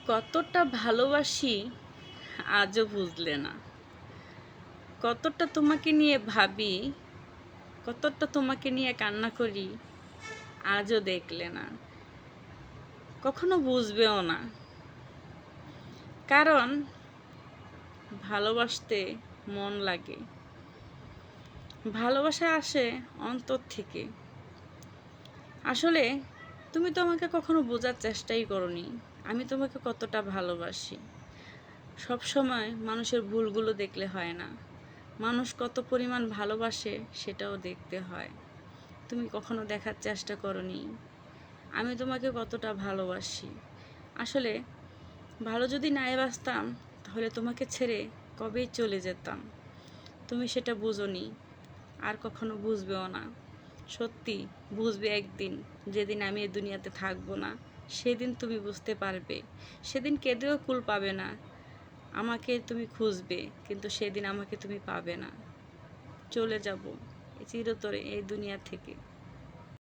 কতটা ভালোবাসি আজও বুঝলে না। কতটা তোমাকে নিয়ে ভাবি, কতটা তোমাকে নিয়ে কান্না করি, আজও দেখলে না। কখনো বুঝবেও না। কারণ ভালোবাসতে মন লাগে, ভালোবাসা আসে অন্তর থেকে। আসলে তুমি তো আমাকে কখনো বোঝার চেষ্টাই করোনি আমি তোমাকে কতটা ভালোবাসি। সব সময় মানুষের ভুলগুলো দেখলে হয় না, মানুষ কত পরিমাণ ভালোবাসে সেটাও দেখতে হয়। তুমি কখনো দেখার চেষ্টা করোনি আমি তোমাকে কতটা ভালোবাসি। আসলে ভালো যদি নাই বাসতাম তাহলে তোমাকে ছেড়ে কবেই চলে যেতাম। তুমি সেটা বুঝোনি, আর কখনো বুঝবেও না। সত্যি বুঝবে একদিন, যেদিন আমি এই দুনিয়াতে থাকবো না সেদিন তুমি বুঝতে পারবে। সেদিন কেঁদেও কুল পাবে না। আমাকে তুমি খুঁজবে কিন্তু সেদিন আমাকে তুমি পাবে না। চলে যাব চিরতরে এই দুনিয়া থেকে।